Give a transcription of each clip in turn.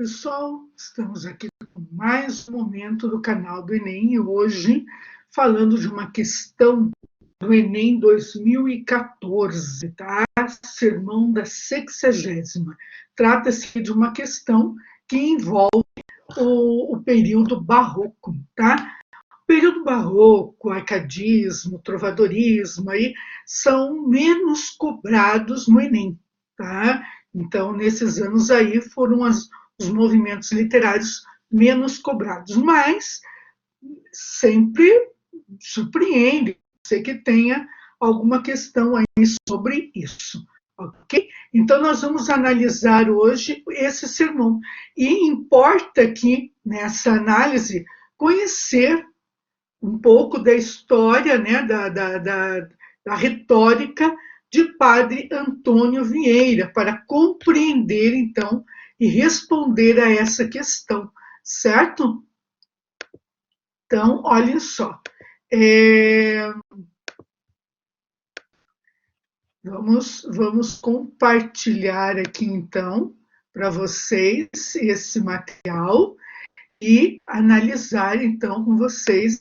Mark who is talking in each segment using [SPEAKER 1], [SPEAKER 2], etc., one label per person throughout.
[SPEAKER 1] pessoal, estamos aqui com mais um momento do canal do Enem e hoje falando de uma questão do Enem 2014, tá? Sermão da 60ª. Trata-se de uma questão que envolve o período barroco, tá? O período barroco, arcadismo, trovadorismo, aí são menos cobrados no Enem, tá? Então, nesses anos aí foram os movimentos literários menos cobrados, mas sempre surpreende você que tenha alguma questão aí sobre isso, ok? Então, nós vamos analisar hoje esse sermão. E importa aqui, nessa análise, conhecer um pouco da história, né, da retórica de Padre Antônio Vieira, para compreender, então, e responder a essa questão, certo? Então, olhem só. Vamos compartilhar aqui, então, para vocês esse material e analisar, então, com vocês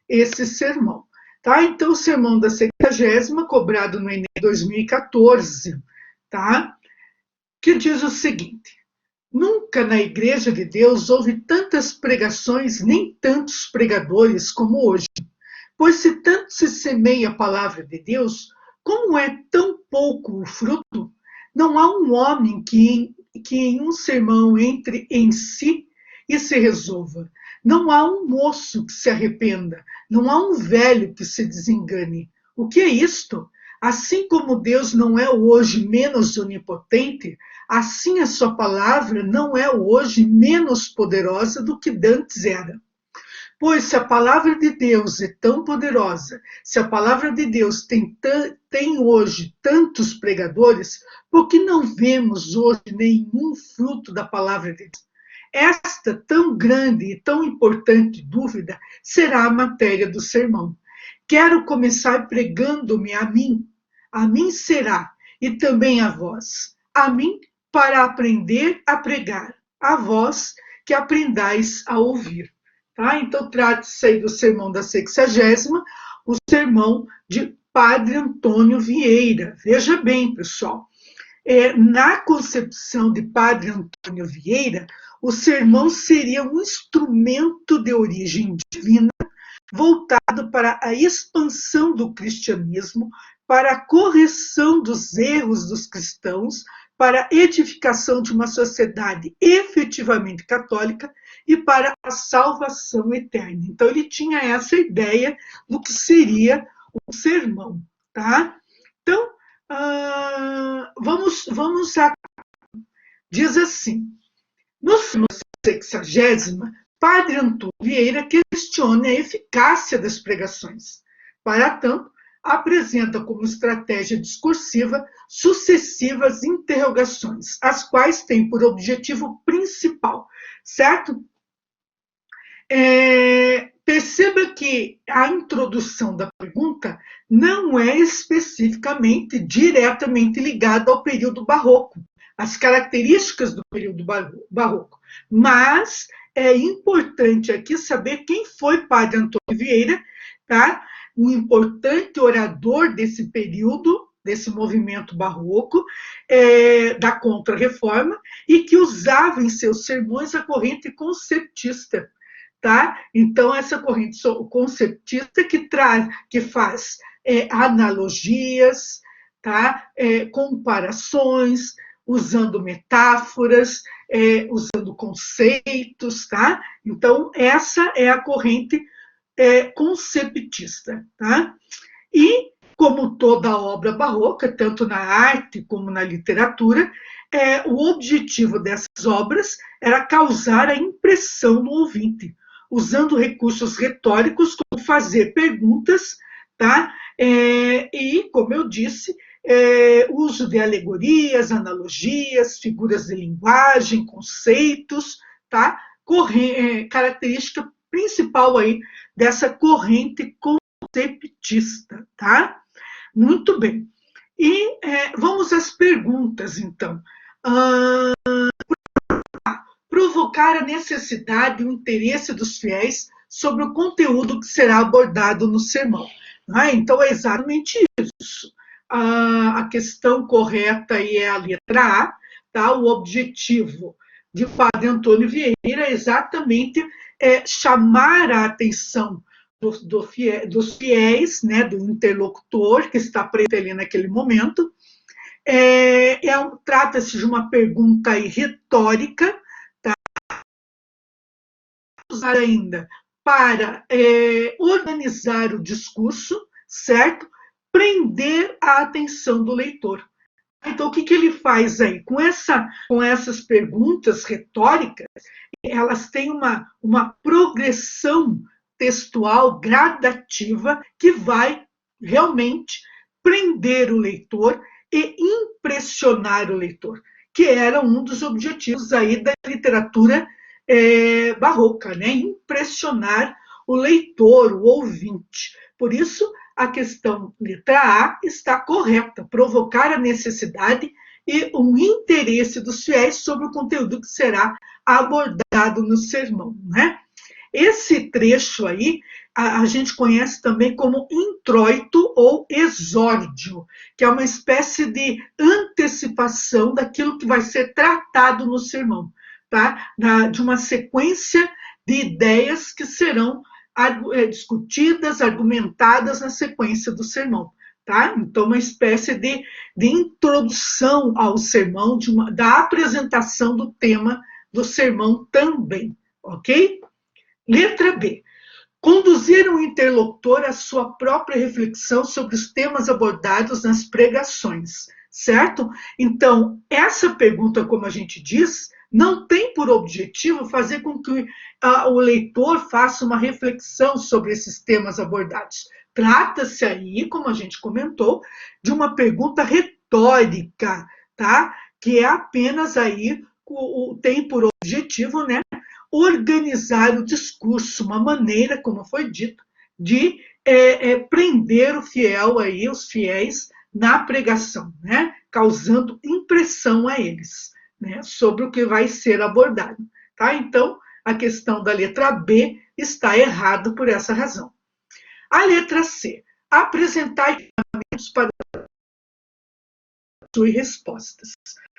[SPEAKER 1] esse sermão. Tá? Então, o sermão da 60ª, cobrado no Enem 2014, tá? Que diz o seguinte: nunca na Igreja de Deus houve tantas pregações, nem tantos pregadores como hoje. Pois se tanto se semeia a palavra de Deus, como é tão pouco o fruto? Não há um homem que em um sermão entre em si e se resolva. Não há um moço que se arrependa. Não há um velho que se desengane. O que é isto? Assim como Deus não é hoje menos onipotente, assim a sua palavra não é hoje menos poderosa do que dantes era. Pois se a palavra de Deus é tão poderosa, se a palavra de Deus tem hoje tantos pregadores, por que não vemos hoje nenhum fruto da palavra de Deus? Esta tão grande e tão importante dúvida será a matéria do sermão. Quero começar pregando-me a mim será, e também a vós, a mim para aprender a pregar, a vós que aprendais a ouvir. Tá? Então, trata-se aí do sermão da 60ª, o sermão de Padre Antônio Vieira. Veja bem, pessoal, na concepção de Padre Antônio Vieira, o sermão seria um instrumento de origem divina voltado para a expansão do cristianismo, para a correção dos erros dos cristãos, para a edificação de uma sociedade efetivamente católica e para a salvação eterna. Então, ele tinha essa ideia do que seria o sermão, tá? Então, vamos a... Diz assim: no sermão 60ª, Padre Antônio Vieira questiona a eficácia das pregações. Para tanto, apresenta como estratégia discursiva sucessivas interrogações, as quais têm por objetivo principal, certo? Perceba que a introdução da pergunta não é especificamente diretamente ligada ao período barroco, às características do período barroco, mas é importante aqui saber quem foi Padre Antônio Vieira, tá? Um importante orador desse período, desse movimento barroco, da Contra-Reforma, e que usava em seus sermões a corrente conceptista. Tá? Então, essa corrente conceptista que faz analogias, tá? Comparações, usando metáforas, usando conceitos, tá? Então, essa é a corrente conceptista, tá? E, como toda obra barroca, tanto na arte como na literatura, o objetivo dessas obras era causar a impressão no ouvinte, usando recursos retóricos como fazer perguntas, tá? E, como eu disse, uso de alegorias, analogias, figuras de linguagem, conceitos, tá? Característica principal aí dessa corrente conceptista, tá? Muito bem. E vamos às perguntas, então. provocar a necessidade e o interesse dos fiéis sobre o conteúdo que será abordado no sermão. Então, é exatamente isso. A questão correta aí é a letra A, tá? O objetivo de Padre Antônio Vieira é exatamente chamar a atenção dos fiéis, né, do interlocutor que está presente ali naquele momento. Trata-se de uma pergunta aí retórica, tá? Usar ainda para organizar o discurso, certo? Prender a atenção do leitor. Então, o que ele faz aí? Com essas perguntas retóricas, elas têm uma progressão textual gradativa que vai realmente prender o leitor e impressionar o leitor, que era um dos objetivos aí da literatura barroca, né? Impressionar o leitor, o ouvinte. Por isso, a questão letra A está correta, provocar a necessidade e um interesse dos fiéis sobre o conteúdo que será abordado no sermão, né? Esse trecho aí a gente conhece também como introito ou exórdio, que é uma espécie de antecipação daquilo que vai ser tratado no sermão, tá? De uma sequência de ideias que serão discutidas, argumentadas na sequência do sermão. Tá? Então, uma espécie de introdução ao sermão, da apresentação do tema do sermão também, ok? Letra B. Conduzir o interlocutor à sua própria reflexão sobre os temas abordados nas pregações, certo? Então, essa pergunta, como a gente diz, não tem por objetivo fazer com que o leitor faça uma reflexão sobre esses temas abordados. Trata-se aí, como a gente comentou, de uma pergunta retórica, tá? Que é apenas aí, tem por objetivo, né? Organizar o discurso, uma maneira, como foi dito, de prender o fiel aí, os fiéis, na pregação, né? Causando impressão a eles, né? Sobre o que vai ser abordado. Tá? Então, a questão da letra B está errada por essa razão. A letra C. Apresentar equipamentos para e respostas.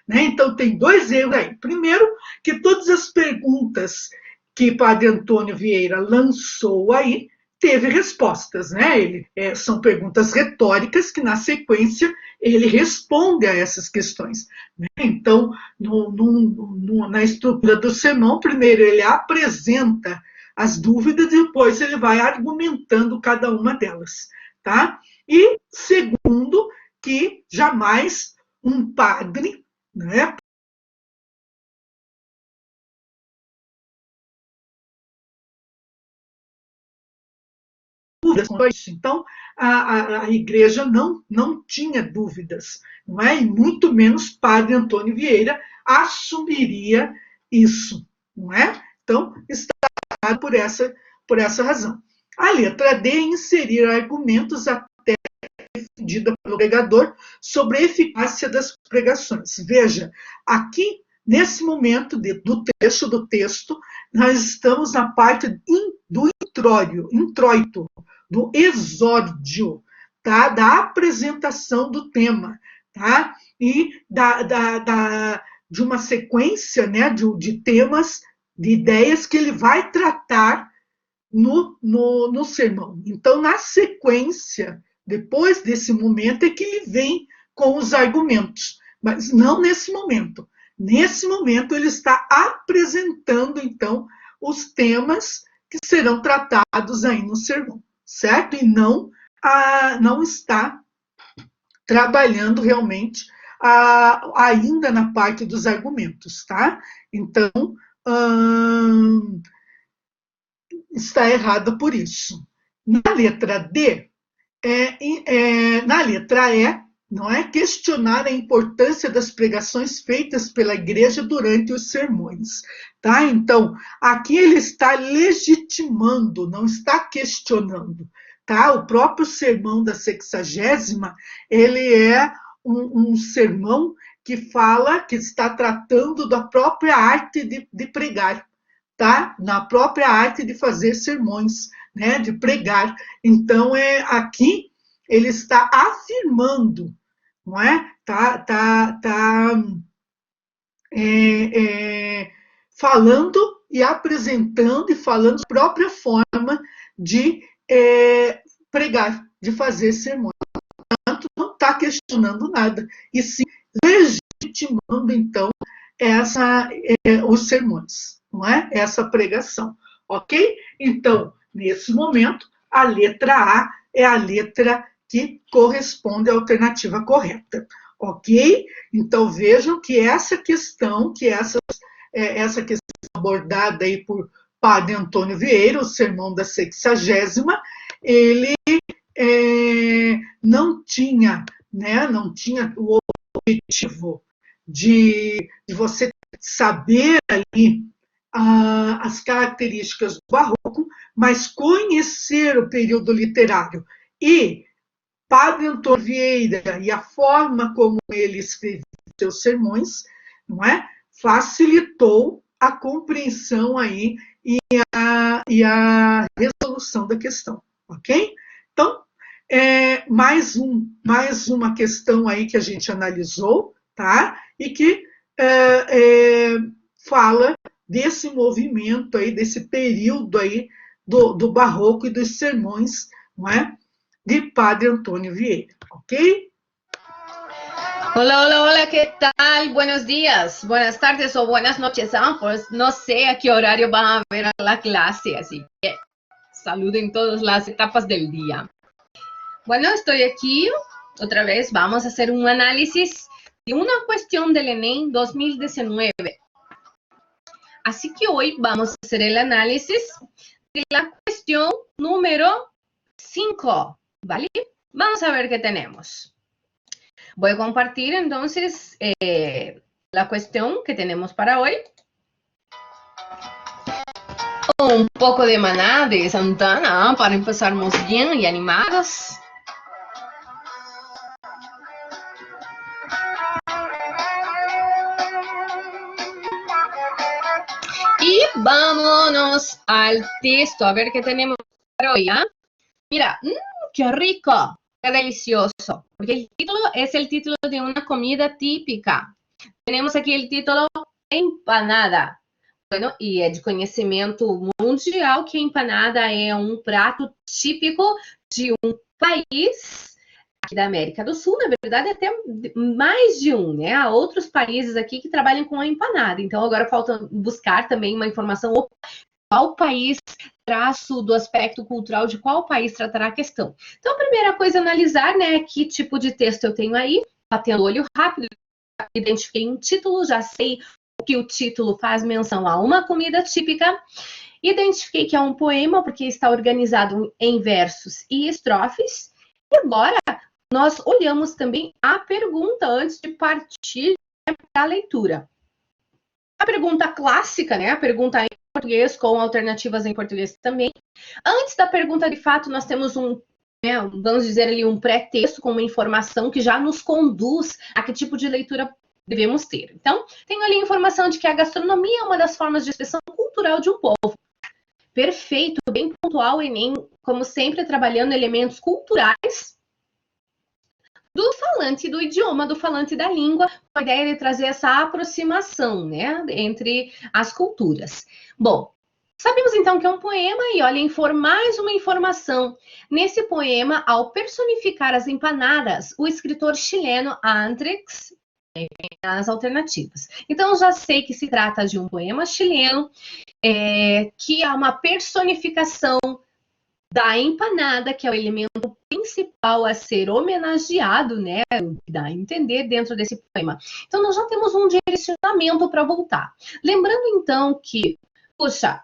[SPEAKER 1] Né? Então, tem dois erros aí. Primeiro, que todas as perguntas que Padre Antônio Vieira lançou aí teve respostas. Né? São perguntas retóricas que, na sequência, ele responde a essas questões. Né? Então, na estrutura do sermão, primeiro ele apresenta as dúvidas, depois ele vai argumentando cada uma delas. Tá? E, segundo, que jamais um padre, né, então a igreja não tinha dúvidas, não é? E muito menos Padre Antônio Vieira assumiria isso, não é? Então está por essa razão. A letra D, inserir argumentos até defendida pelo pregador sobre a eficácia das pregações. Veja, aqui, nesse momento do trecho do texto, nós estamos na parte do introito, do exórdio, tá? Da apresentação do tema, tá? E de uma sequência, né, de temas, de ideias que ele vai tratar no sermão. Então, na sequência, depois desse momento, é que ele vem com os argumentos, mas não nesse momento. Nesse momento, ele está apresentando, então, os temas que serão tratados aí no sermão, certo? E não está trabalhando realmente ainda na parte dos argumentos, tá? Então, está errado por isso. Na letra D, na letra E, não é? Questionar a importância das pregações feitas pela igreja durante os sermões. Tá? Então, aqui ele está legitimando, não está questionando. Tá? O próprio sermão da 60ª, ele é um sermão que fala, que está tratando da própria arte de pregar, tá? Na própria arte de fazer sermões, né? De pregar. Então, aqui ele está afirmando, não é? Falando e apresentando e falando a própria forma de pregar, de fazer sermões. Portanto, não está questionando nada, e sim legitimando, então, os sermões, não é? Essa pregação, ok? Então, nesse momento, a letra A é a letra que corresponde à alternativa correta, ok? Então, vejam que essa questão abordada aí por Padre Antônio Vieira, o sermão da 60ª, ele não tinha, né, não tinha o objetivo de você saber ali as características do barroco, mas conhecer o período literário. E Padre Antônio Vieira e a forma como ele escrevia seus sermões, não é? Facilitou a compreensão aí e a resolução da questão, ok? Então, mais uma questão aí que a gente analisou, tá? E que fala desse movimento aí, desse período aí do barroco e dos sermões, não é? De Padre Antônio Vieira, ok?
[SPEAKER 2] Hola, hola, hola, ¿qué tal? Buenos días, buenas tardes o buenas noches. Pues no sé a qué horario van a ver la clase, así que saluden todas las etapas del día. Bueno, estoy aquí otra vez. Vamos a hacer un análisis de una cuestión del ENEM 2019. Así que hoy vamos a hacer el análisis de la cuestión número 5, ¿vale? Vamos a ver qué tenemos. Voy a compartir entonces la cuestión que tenemos para hoy. Un poco de Maná de Santana para empezarmos bien y animados. Y vámonos al texto, a ver qué tenemos para hoy. ¿Ah? Mira, qué rico. Qué delicioso, porque el título es el título de una comida típica. Tenemos aqui o título empanada. Bueno, e é de conhecimento mundial que a empanada é um prato típico de um país aqui da América do Sul, na verdade até mais de um, né? Há outros países aqui que trabalham com a empanada. Então agora falta buscar também uma informação qual país, traço do aspecto cultural de qual país tratará a questão. Então, a primeira coisa a analisar, né, que tipo de texto eu tenho aí, batendo o olho rápido, identifiquei um título, já sei que o título faz menção a uma comida típica, identifiquei que é um poema, porque está organizado em versos e estrofes, e agora nós olhamos também a pergunta antes de partir para a leitura. A pergunta clássica, né, a pergunta em português com alternativas em português também. Antes da pergunta, de fato, nós temos vamos dizer ali, um pré-texto com uma informação que já nos conduz a que tipo de leitura devemos ter. Então, tenho ali a informação de que a gastronomia é uma das formas de expressão cultural de um povo. Perfeito, bem pontual, Enem, como sempre, trabalhando elementos culturais do falante do idioma, do falante da língua, com a ideia de trazer essa aproximação, né, entre as culturas. Bom, sabemos então que é um poema e olhem, mais uma informação. Nesse poema, ao personificar as empanadas, o escritor chileno Andrés as alternativas. Então, já sei que se trata de um poema chileno, que é uma personificação da empanada, que é o elemento principal a ser homenageado, né? Dá a entender dentro desse poema. Então, nós já temos um direcionamento para voltar. Lembrando, então, que, puxa,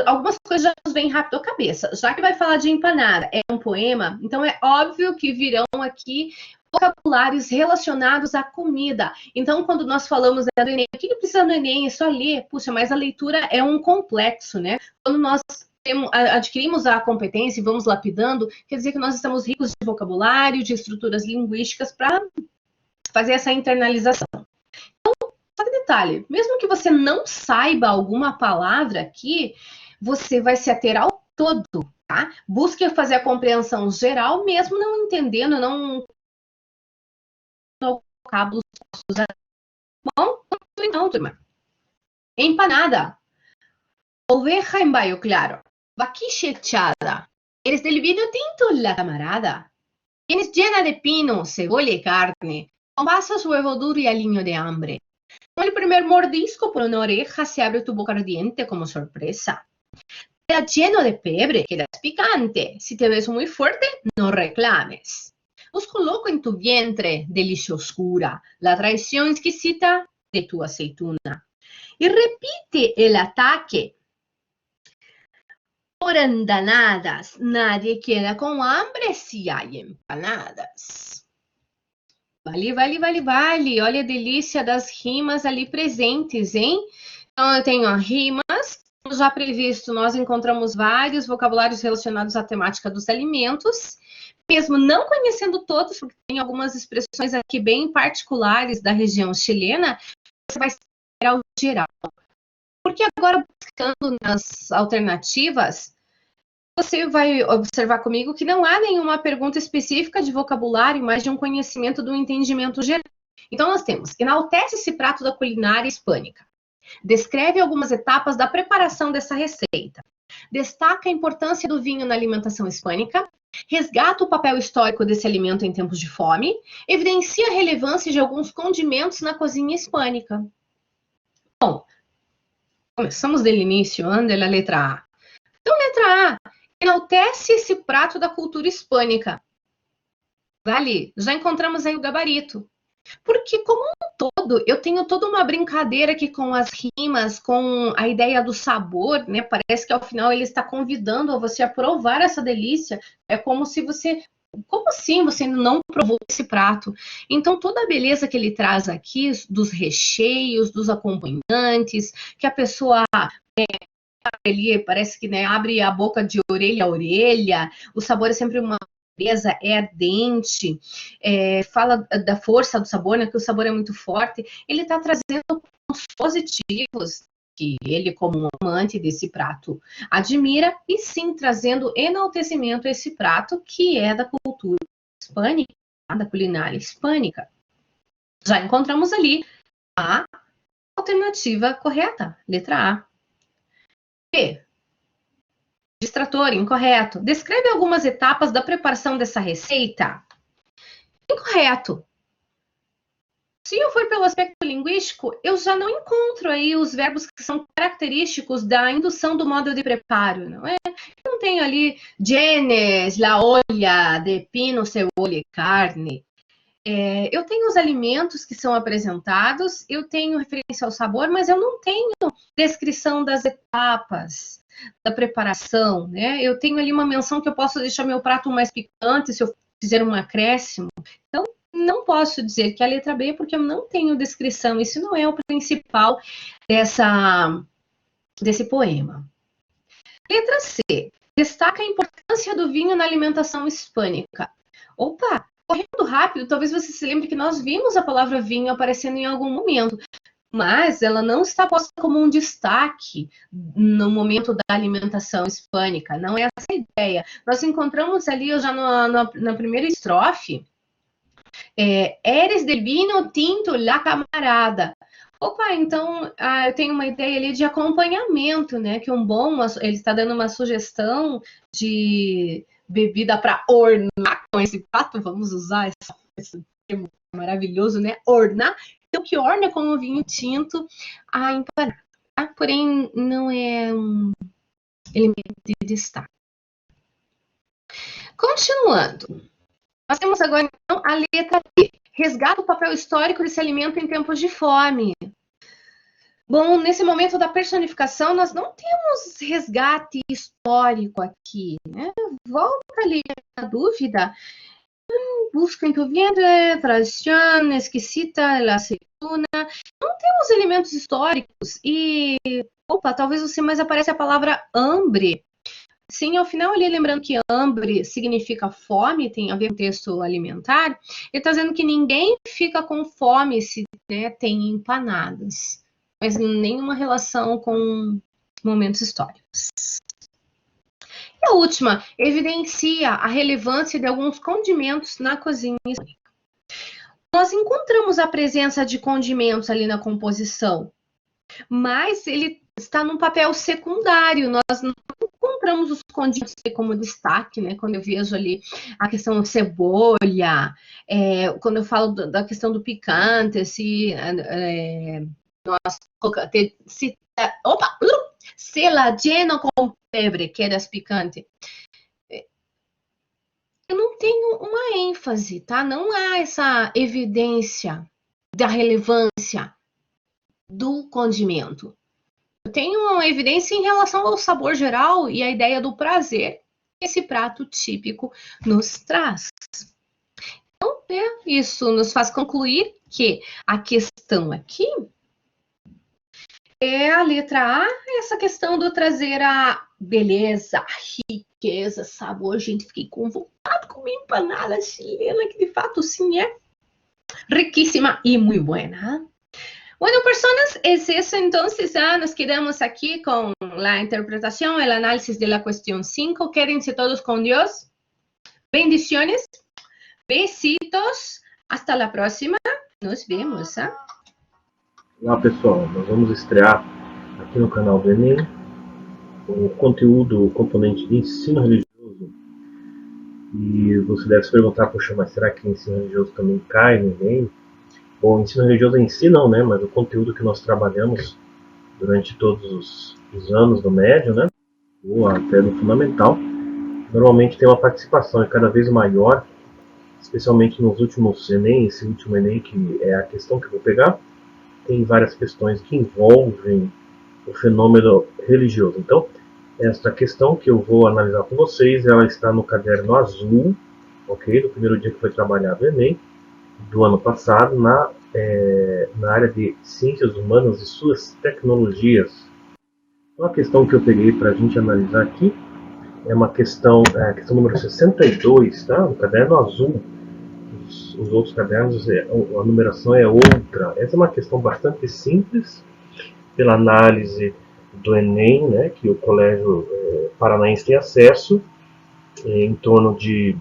[SPEAKER 2] algumas coisas já nos vêm rápido à cabeça. Já que vai falar de empanada, é um poema, então é óbvio que virão aqui vocabulários relacionados à comida. Então, quando nós falamos do Enem, o que precisa no Enem? É só ler. Puxa, mas a leitura é um complexo, né? Quando nós adquirimos a competência e vamos lapidando, quer dizer que nós estamos ricos de vocabulário, de estruturas linguísticas para fazer essa internalização. Então, só que detalhe, mesmo que você não saiba alguma palavra aqui, você vai se ater ao todo, tá? Busque fazer a compreensão geral, mesmo não entendendo, não vocábulos. Bom, então, turma. Empanada. Oveja en bayo claro. Vaquiche echada. Eres del vino tinto, la camarada. Tienes llena de pino, cebolla y carne. Con pasas, huevo duro y aliño de hambre. Con el primer mordisco por una oreja se abre tu boca ardiente como sorpresa. Queda lleno de pebre, quedas picante. Si te ves muy fuerte, no reclames. Os coloco en tu vientre, delicia oscura, la traición exquisita de tu aceituna. Y repite el ataque. Por andanadas, nadie queda com hambre se há empanadas. Vale, vale, vale, vale. Olha a delícia das rimas ali presentes, hein? Então, eu tenho rimas. Já previsto, nós encontramos vários vocabulários relacionados à temática dos alimentos. Mesmo não conhecendo todos, porque tem algumas expressões aqui bem particulares da região chilena, você vai ser ao geral. Porque agora, buscando nas alternativas, você vai observar comigo que não há nenhuma pergunta específica de vocabulário, mas de um conhecimento do entendimento geral. Então, nós temos, enaltece esse prato da culinária hispânica. Descreve algumas etapas da preparação dessa receita. Destaca a importância do vinho na alimentação hispânica. Resgata o papel histórico desse alimento em tempos de fome. Evidencia a relevância de alguns condimentos na cozinha hispânica. Bom, começamos do início, anda a letra A. Então, letra A, enaltece esse prato da cultura hispânica. Vale, já encontramos aí o gabarito. Porque, como um todo, eu tenho toda uma brincadeira aqui com as rimas, com a ideia do sabor, né? Parece que ao final ele está convidando a você a provar essa delícia. É como se você... Como assim você não provou esse prato? Então, toda a beleza que ele traz aqui, dos recheios, dos acompanhantes, que a pessoa... ali, parece que, né, abre a boca de orelha a orelha, o sabor é sempre uma beleza, é ardente, fala da força do sabor, né, que o sabor é muito forte. Ele está trazendo pontos positivos que ele, como um amante desse prato, admira, e sim trazendo enaltecimento a esse prato que é da cultura hispânica, da culinária hispânica. Já encontramos ali a alternativa correta, letra A. B. Distrator, incorreto. Descreve algumas etapas da preparação dessa receita. Incorreto. Se eu for pelo aspecto linguístico, eu já não encontro aí os verbos que são característicos da indução do modo de preparo, não é? Eu não tenho ali genes, la olla, de pino, cebola e carne. Eu tenho os alimentos que são apresentados, eu tenho referência ao sabor, mas eu não tenho descrição das etapas da preparação, né? Eu tenho ali uma menção que eu posso deixar meu prato mais picante se eu fizer um acréscimo. Então, não posso dizer que é a letra B, porque eu não tenho descrição. Isso não é o principal desse poema. Letra C. Destaca a importância do vinho na alimentação hispânica. Opa! Correndo rápido, talvez você se lembre que nós vimos a palavra vinho aparecendo em algum momento, mas ela não está posta como um destaque no momento da alimentação hispânica, não é essa a ideia. Nós encontramos ali, já na primeira estrofe, eres del vino tinto, la camarada. Opa, então eu tenho uma ideia ali de acompanhamento, né? Que ele está dando uma sugestão de bebida para ornar com esse prato, vamos usar esse termo maravilhoso, né? Ornar. Então, que orna com o vinho tinto a empanada. Tá? Porém, não é um elemento de destaque. Continuando. Nós temos agora, então, a letra B. Resgata o papel histórico desse alimento em tempos de fome. Bom, nesse momento da personificação, nós não temos resgate histórico aqui, né? Volta ali a dúvida. Busca em tu vientre, tradiciones, exquisita, la aceituna. Não temos elementos históricos e, talvez você mais aparece a palavra hambre. Sim, ao final ali, lembrando que hambre significa fome, tem a ver com o texto alimentar, ele está dizendo que ninguém fica com fome se, né, tem empanadas, mas nenhuma relação com momentos históricos. E a última, evidencia a relevância de alguns condimentos na cozinha hispânica. Nós encontramos a presença de condimentos ali na composição, mas ele está num papel secundário. Nós não encontramos os condimentos como destaque, né? Quando eu vejo ali a questão de cebola, quando eu falo da questão do picante, se la lleno con pebre, que é das picante. Eu não tenho uma ênfase, tá? Não há essa evidência da relevância do condimento. Eu tenho uma evidência em relação ao sabor geral e a ideia do prazer que esse prato típico nos traz. Então, isso nos faz concluir que a questão aqui é a letra A, essa questão do trazer a beleza, riqueza, sabor. Gente, fiquei com vontade de comer empanada chilena, que de fato sim é riquísima y muy buena. Bueno, personas, es eso entonces. Nos quedamos aquí con la interpretación, el análisis de la cuestión 5. Quédense todos con Dios. Bendiciones. Besitos. Hasta la próxima. Nos vemos.
[SPEAKER 3] Olá pessoal, nós vamos estrear aqui no canal do Enem o conteúdo, o componente de ensino religioso. E você deve se perguntar, poxa, mas será que ensino religioso também cai no Enem? Bom, ensino religioso em si não, né? Mas o conteúdo que nós trabalhamos durante todos os anos do médio, né? Ou até no fundamental, normalmente tem uma participação cada vez maior, especialmente nos últimos Enem, esse último Enem que é a questão que eu vou pegar. Tem várias questões que envolvem o fenômeno religioso. Então, esta questão que eu vou analisar com vocês, ela está no caderno azul, ok? Do primeiro dia que foi trabalhado o Enem, do ano passado, na área de Ciências Humanas e suas tecnologias. Então, a questão que eu peguei para a gente analisar aqui é uma questão, a questão número 62, tá? No caderno azul. Os outros cadernos, a numeração é outra. Essa é uma questão bastante simples, pela análise do Enem, né, que o Colégio Paranaense tem acesso, em torno de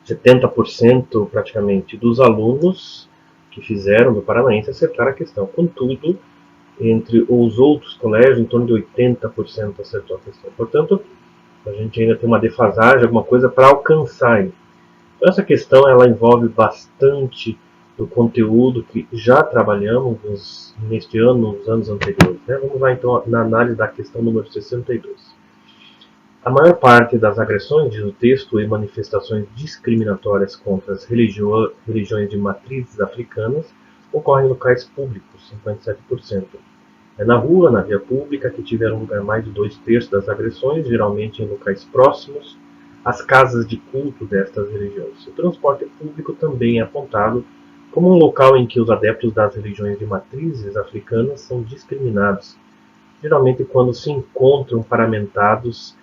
[SPEAKER 3] 70% praticamente dos alunos que fizeram do Paranaense acertaram a questão. Contudo, entre os outros colégios, em torno de 80% acertou a questão. Portanto, a gente ainda tem uma defasagem, alguma coisa para alcançar. Essa questão ela envolve bastante do conteúdo que já trabalhamos neste ano, nos anos anteriores. Né? Vamos lá então na análise da questão número 62. A maior parte das agressões, diz o texto, e manifestações discriminatórias contra as religiões de matrizes africanas ocorrem em locais públicos, 57%. É na rua, na via pública, que tiveram lugar mais de 2/3 das agressões, geralmente em locais próximos as casas de culto destas religiões. O transporte público também é apontado como um local em que os adeptos das religiões de matrizes africanas são discriminados, geralmente quando se encontram paramentados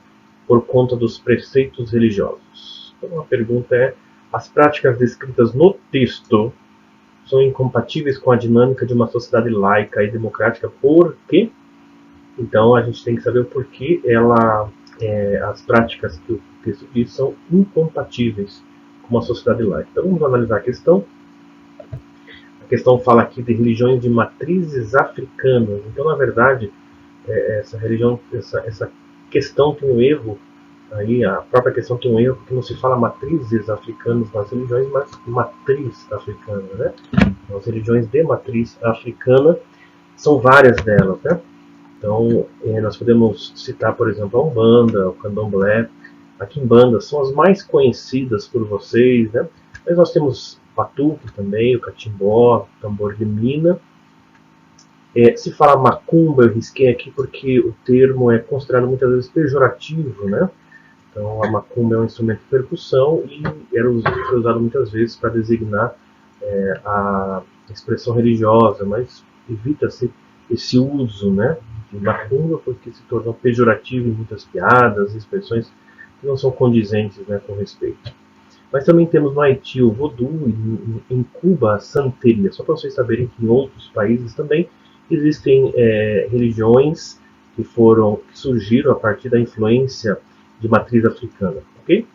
[SPEAKER 3] por conta dos preceitos religiosos. Então a pergunta é, as práticas descritas no texto são incompatíveis com a dinâmica de uma sociedade laica e democrática, por quê? Então a gente tem que saber o porquê as práticas que o texto diz são incompatíveis com uma sociedade laica. Então vamos analisar a questão. A questão fala aqui de religiões de matrizes africanas. Então, na verdade, essa questão tem um erro. Aí a própria questão tem um erro, porque não se fala matrizes africanas nas religiões, mas matriz africana, né? As religiões de matriz africana são várias delas, né? Então, nós podemos citar, por exemplo, a Umbanda, o Candomblé, a Quimbanda, são as mais conhecidas por vocês, né? Mas nós temos Batuque também, o Catimbó, o Tambor de Mina. Se fala macumba, eu risquei aqui porque o termo é considerado muitas vezes pejorativo, né? Então, a macumba é um instrumento de percussão e foi usado muitas vezes para designar a expressão religiosa, mas evita-se esse uso, né? macumba, porque se tornou pejorativo em muitas piadas, expressões que não são condizentes, né, com respeito. Mas também temos no Haiti o voodoo, em Cuba a santeria. Só para vocês saberem que em outros países também existem religiões que surgiram a partir da influência de matriz africana, ok?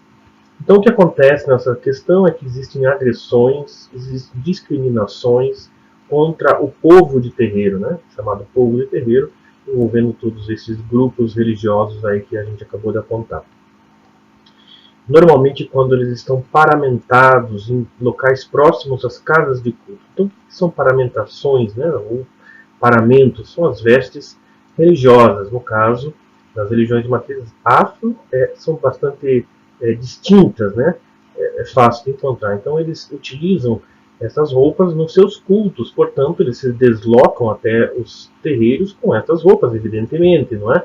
[SPEAKER 3] Então o que acontece nessa questão é que existem agressões, existem discriminações contra o povo de terreiro, né? Chamado povo de terreiro, envolvendo todos esses grupos religiosos aí que a gente acabou de apontar. Normalmente quando eles estão paramentados em locais próximos às casas de culto. Então, são paramentações, né, ou paramentos, são as vestes religiosas. No caso das religiões de matriz afro, são bastante distintas, né? É fácil de encontrar. Então, eles utilizam essas roupas nos seus cultos, portanto, eles se deslocam até os terreiros com essas roupas, evidentemente, não é?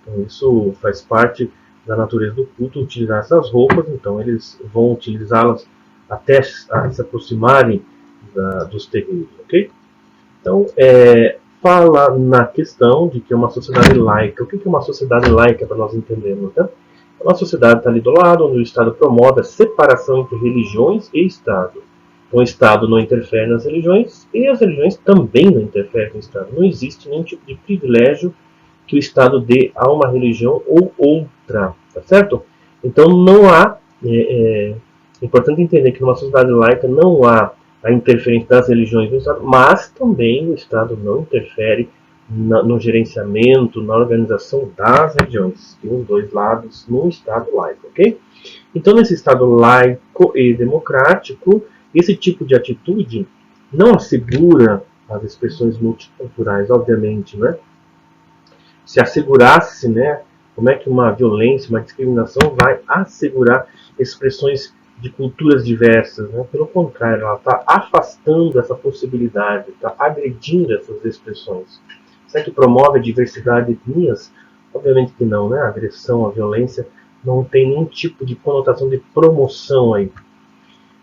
[SPEAKER 3] Então, isso faz parte da natureza do culto, utilizar essas roupas, então eles vão utilizá-las até se aproximarem dos terreiros, ok? Então, fala na questão de que é uma sociedade laica. O que é uma sociedade laica, para nós entendermos, né? Uma sociedade está ali do lado, onde o Estado promove a separação entre religiões e Estado. Então, o Estado não interfere nas religiões e as religiões também não interferem no Estado. Não existe nenhum tipo de privilégio que o Estado dê a uma religião ou outra, tá certo? Então não há, é importante entender que numa sociedade laica não há a interferência das religiões no Estado, mas também o Estado não interfere no gerenciamento, na organização das religiões. Tem os dois lados no Estado laico, ok? Então nesse Estado laico e democrático, esse tipo de atitude não assegura as expressões multiculturais, obviamente, né? Se assegurasse, né, como é que uma violência, uma discriminação vai assegurar expressões de culturas diversas, né? Pelo contrário, ela está afastando essa possibilidade, está agredindo essas expressões. Será que promove a diversidade de etnias? Obviamente que não, né? A agressão, a violência não tem nenhum tipo de conotação de promoção aí.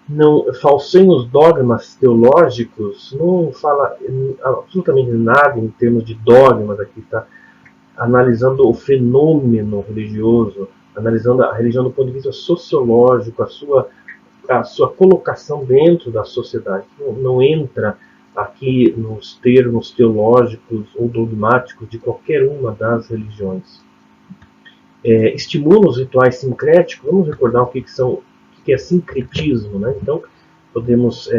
[SPEAKER 3] Não falseia os dogmas teológicos, não fala absolutamente nada em termos de dogmas aqui, tá? Analisando o fenômeno religioso, analisando a religião do ponto de vista sociológico, a sua colocação dentro da sociedade. Não entra aqui nos termos teológicos ou dogmáticos de qualquer uma das religiões. Estimula os rituais sincréticos. Vamos recordar o que é sincretismo, né? Então, podemos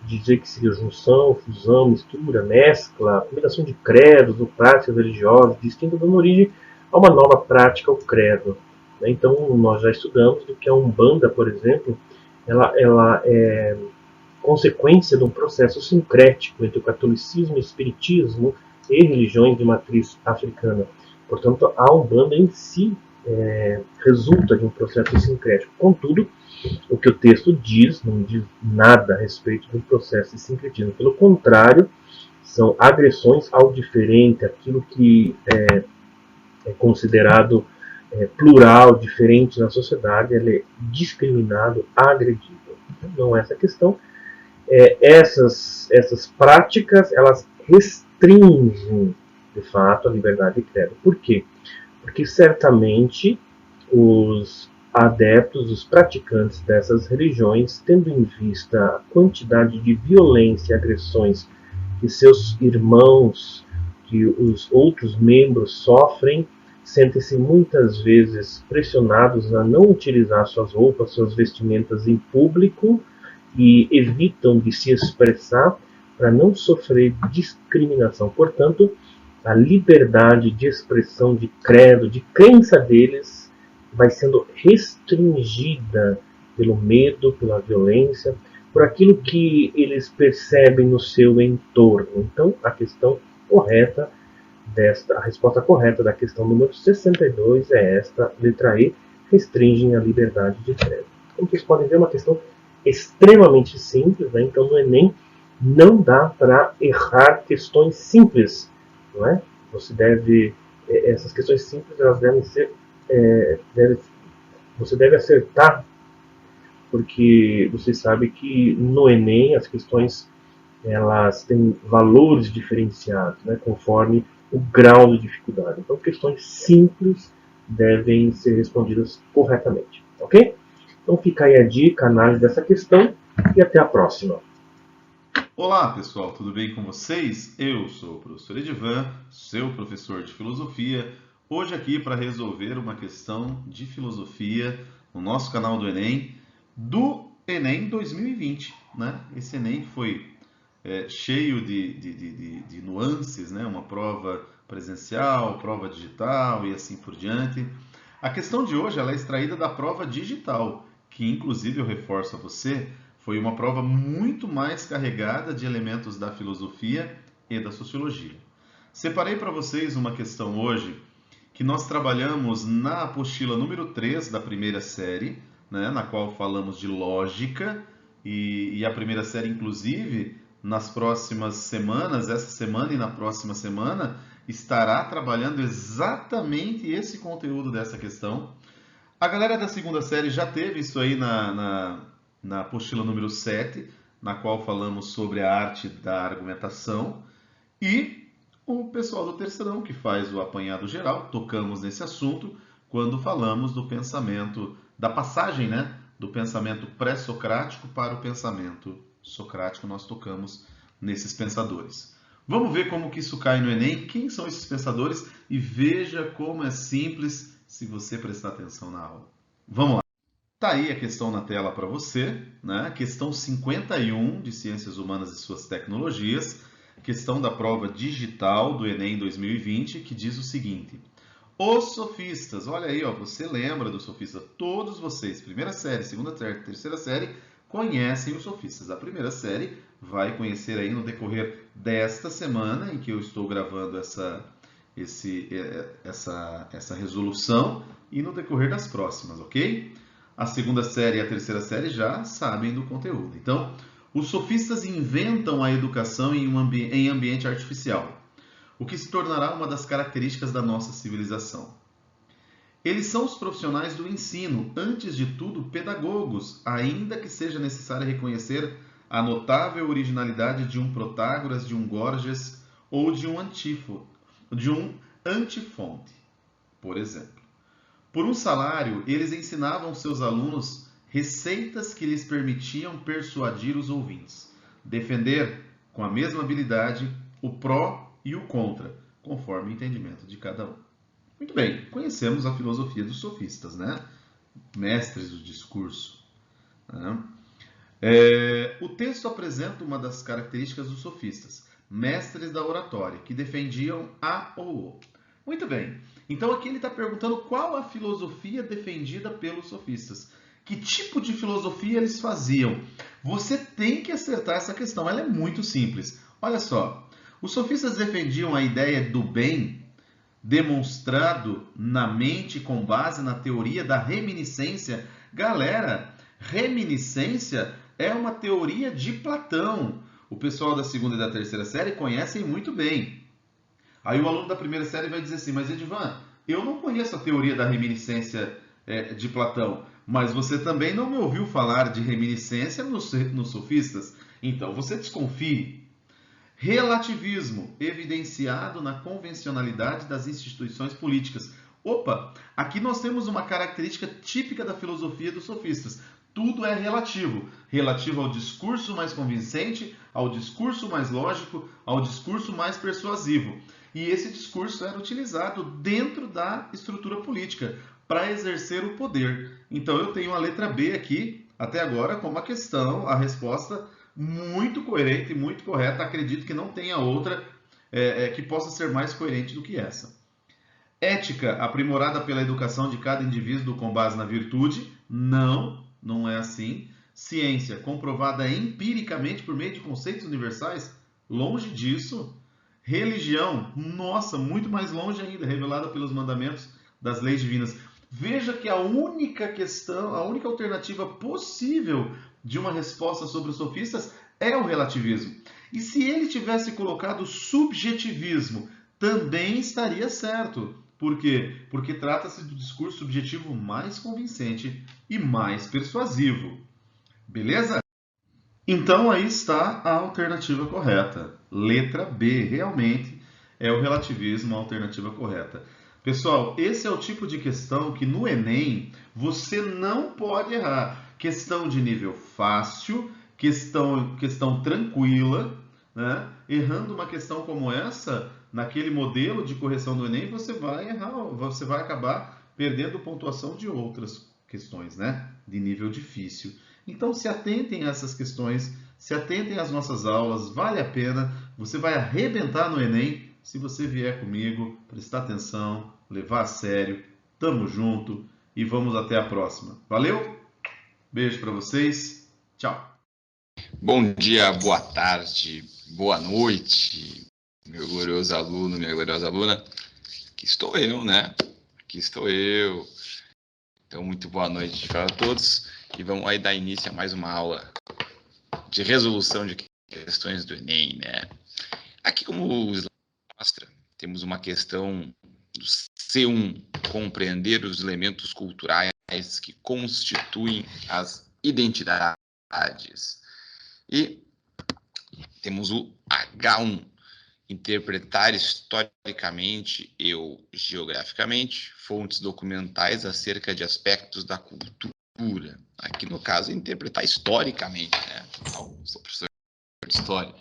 [SPEAKER 3] dizer que seria junção, fusão, mistura, mescla, combinação de credos ou práticas religiosas distintas, dando origem a uma nova prática, o credo. Então, nós já estudamos que a Umbanda, por exemplo, ela é consequência de um processo sincrético entre o catolicismo, o espiritismo e religiões de matriz africana. Portanto, a Umbanda em si resulta de um processo sincrético. Contudo, o que o texto diz, não diz nada a respeito do processo de sincretismo. Pelo contrário, são agressões ao diferente, aquilo que é considerado plural, diferente na sociedade, ele é discriminado, agredido. Não é essa a questão. Essas práticas, elas restringem, de fato, a liberdade de credo. Por quê? Porque certamente os adeptos, os praticantes dessas religiões, tendo em vista a quantidade de violência e agressões que seus irmãos, que os outros membros sofrem, sentem-se muitas vezes pressionados a não utilizar suas roupas, suas vestimentas em público e evitam de se expressar para não sofrer discriminação. Portanto, a liberdade de expressão, de credo, de crença deles vai sendo restringida pelo medo, pela violência, por aquilo que eles percebem no seu entorno. Então, a resposta correta da questão número 62 é esta, letra E, restringem a liberdade de credo. Como vocês podem ver, é uma questão extremamente simples, né? Então no Enem não dá para errar questões simples, não é? Essas questões simples, elas devem ser, você deve acertar, porque você sabe que no Enem as questões elas têm valores diferenciados, né, conforme o grau de dificuldade. Então, questões simples devem ser respondidas corretamente, ok? Então fica aí a dica, a análise dessa questão e até a próxima.
[SPEAKER 4] Olá pessoal, tudo bem com vocês? Eu sou o professor Edivan, seu professor de filosofia, hoje aqui para resolver uma questão de filosofia no nosso canal do Enem, do Enem 2020, né? Esse Enem que foi cheio de nuances, né? Uma prova presencial, prova digital e assim por diante. A questão de hoje ela é extraída da prova digital, que inclusive eu reforço a você, foi uma prova muito mais carregada de elementos da filosofia e da sociologia. Separei para vocês uma questão hoje que nós trabalhamos na apostila número 3 da primeira série, né, na qual falamos de lógica, e a primeira série, inclusive, nas próximas semanas, essa semana e na próxima semana, estará trabalhando exatamente esse conteúdo dessa questão. A galera da segunda série já teve isso aí na apostila número 7, na qual falamos sobre a arte da argumentação, e o pessoal do terceirão, que faz o apanhado geral, tocamos nesse assunto quando falamos do pensamento, da passagem, né, do pensamento pré-socrático para o pensamento socrático, nós tocamos nesses pensadores. Vamos ver como que isso cai no Enem, quem são esses pensadores e veja como é simples se você prestar atenção na aula. Vamos lá. Tá aí a questão na tela para você, né? Questão 51 de Ciências Humanas e Suas Tecnologias, questão da prova digital do Enem 2020, que diz o seguinte: os sofistas, olha aí, ó, você lembra dos sofistas? Todos vocês, primeira série, segunda série, terceira série, conhecem os sofistas. A primeira série vai conhecer aí no decorrer desta semana em que eu estou gravando essa resolução e no decorrer das próximas, ok? A segunda série e a terceira série já sabem do conteúdo. Então, os sofistas inventam a educação em ambiente artificial, o que se tornará uma das características da nossa civilização. Eles são os profissionais do ensino, antes de tudo pedagogos, ainda que seja necessário reconhecer a notável originalidade de um Protágoras, de um Gorgias ou de um Antifonte, por exemplo. Por um salário, eles ensinavam seus alunos receitas que lhes permitiam persuadir os ouvintes, defender com a mesma habilidade o pró e o contra, conforme o entendimento de cada um. Muito bem, conhecemos a filosofia dos sofistas, né? Mestres do discurso. Né? O texto apresenta uma das características dos sofistas, mestres da oratória, que defendiam a ou o. Muito bem, então aqui ele está perguntando qual a filosofia defendida pelos sofistas. Que tipo de filosofia eles faziam? Você tem que acertar essa questão, ela é muito simples. Olha só, os sofistas defendiam a ideia do bem demonstrado na mente com base na teoria da reminiscência. Galera, reminiscência é uma teoria de Platão. O pessoal da segunda e da terceira série conhecem muito bem. Aí o aluno da primeira série vai dizer assim, mas Edivan, eu não conheço a teoria da reminiscência de Platão, mas você também não me ouviu falar de reminiscência nos sofistas, então você desconfie. Relativismo, evidenciado na convencionalidade das instituições políticas. Opa, aqui nós temos uma característica típica da filosofia dos sofistas. Tudo é relativo. Relativo ao discurso mais convincente, ao discurso mais lógico, ao discurso mais persuasivo. E esse discurso era utilizado dentro da estrutura política para exercer o poder. Então eu tenho a letra B aqui, até agora, como a questão, a resposta muito coerente e muito correta. Acredito que não tenha outra que possa ser mais coerente do que essa. Ética, aprimorada pela educação de cada indivíduo com base na virtude. Não é assim. Ciência, comprovada empiricamente por meio de conceitos universais. Longe disso. Religião, nossa, muito mais longe ainda, revelada pelos mandamentos das leis divinas. Veja que a única questão, a única alternativa possível de uma resposta sobre os sofistas é o relativismo. E se ele tivesse colocado subjetivismo, também estaria certo. Por quê? Porque trata-se do discurso subjetivo mais convincente e mais persuasivo. Beleza? Então aí está a alternativa correta. Letra B. Realmente, É o relativismo, a alternativa correta. Pessoal, esse é o tipo de questão que no Enem você não pode errar. Questão de nível fácil, questão tranquila, né? Errando uma questão como essa, naquele modelo de correção do Enem, você vai errar, você vai acabar perdendo pontuação de outras questões, né? De nível difícil. Então se atentem a essas questões, se atentem às nossas aulas, vale a pena, você vai arrebentar no Enem se você vier comigo, prestar atenção, levar a sério. Tamo junto e vamos até a próxima. Valeu? Beijo para vocês. Tchau.
[SPEAKER 5] Bom dia, boa tarde, boa noite, meu glorioso aluno, minha gloriosa aluna. Aqui estou eu, né? Aqui estou eu. Então, muito boa noite para todos e vamos aí dar início a mais uma aula de resolução de questões do Enem, né? Aqui, como o slide mostra, temos uma questão do C1, compreender os elementos culturais que constituem as identidades. E temos o H1, interpretar historicamente e geograficamente fontes documentais acerca de aspectos da cultura. Aqui, no caso, interpretar historicamente, né? Não sou professor de história,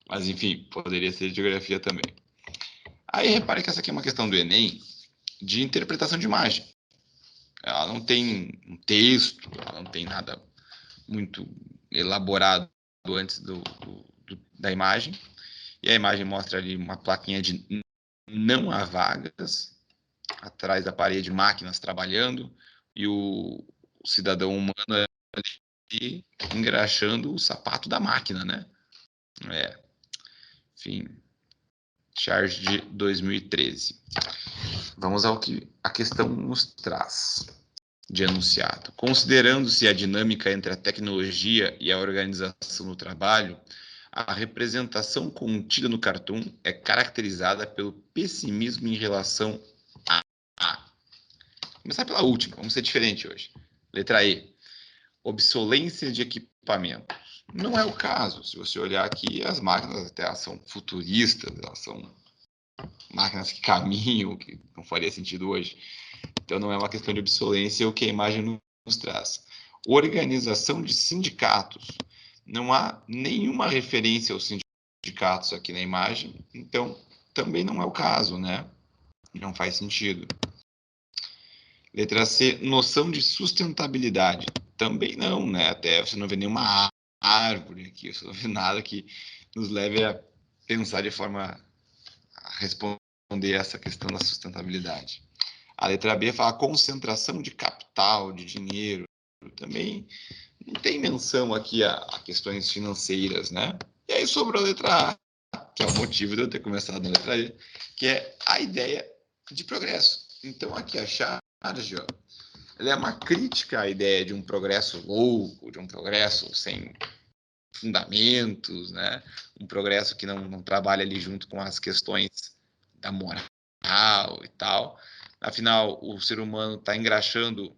[SPEAKER 5] mas, enfim, poderia ser de geografia também. Aí, repare que essa aqui é uma questão do Enem de interpretação de imagem. Ela não tem um texto, ela não tem nada muito elaborado antes da imagem. E a imagem mostra ali uma plaquinha de não há vagas, atrás da parede, máquinas trabalhando, e o cidadão humano ali engraxando o sapato da máquina, né? Enfim, charge de 2013. Vamos ao que a questão nos traz de enunciado. Considerando-se a dinâmica entre a tecnologia e a organização do trabalho, a representação contida no cartoon é caracterizada pelo pessimismo em relação a... Vou começar pela última, vamos ser diferente hoje. Letra E. Obsolência de equipamentos. Não é o caso. Se você olhar aqui, as máquinas até são futuristas, elas são máquinas que caminham, que não faria sentido hoje. Então não é uma questão de obsolência o que a imagem nos traz. Organização de sindicatos. Não há nenhuma referência aos sindicatos aqui na imagem, então também não é o caso, né? Não faz sentido. Letra C, noção de sustentabilidade. Também não, né? Até você não vê nenhuma árvore aqui, você não vê nada que nos leve a pensar de forma a responder essa questão da sustentabilidade. A letra B fala concentração de capital, de dinheiro. Também não tem menção aqui a questões financeiras, né? E aí sobrou a letra A, que é o motivo de eu ter começado na letra E, que é a ideia de progresso. Então aqui a charge, ó, ela é uma crítica à ideia de um progresso louco, de um progresso sem fundamentos, né? Um progresso que não trabalha ali junto com as questões da moral e tal. Afinal, o ser humano está engraxando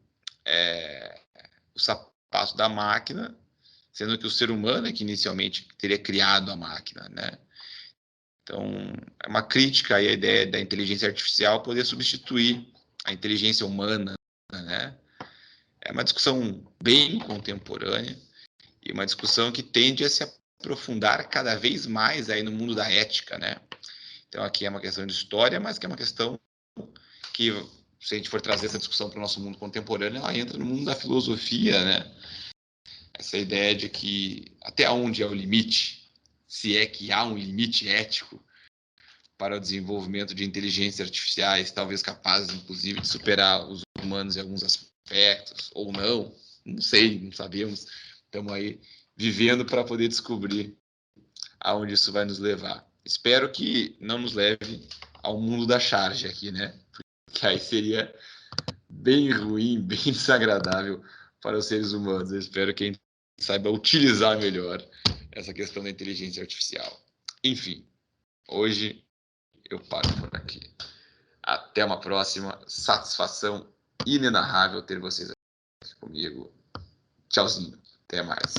[SPEAKER 5] o sapato da máquina, sendo que o ser humano é que inicialmente teria criado a máquina, né? Então, é uma crítica aí à ideia da inteligência artificial poder substituir a inteligência humana, né? É uma discussão bem contemporânea e uma discussão que tende a se aprofundar cada vez mais aí no mundo da ética, né? Então, aqui é uma questão de história, mas que é uma questão que, se a gente for trazer essa discussão para o nosso mundo contemporâneo, ela entra no mundo da filosofia, né? Essa ideia de que até onde é o limite, se é que há um limite ético para o desenvolvimento de inteligências artificiais, talvez capazes, inclusive, de superar os humanos em alguns aspectos, ou não sei, não sabemos. Estamos aí vivendo para poder descobrir aonde isso vai nos levar. Espero que não nos leve ao mundo da charge aqui, né? Porque aí seria bem ruim, bem desagradável para os seres humanos. Eu espero que a gente saiba utilizar melhor essa questão da inteligência artificial. Enfim, hoje eu paro por aqui. Até uma próxima. Satisfação inenarrável ter vocês aqui comigo. Tchauzinho. Até mais.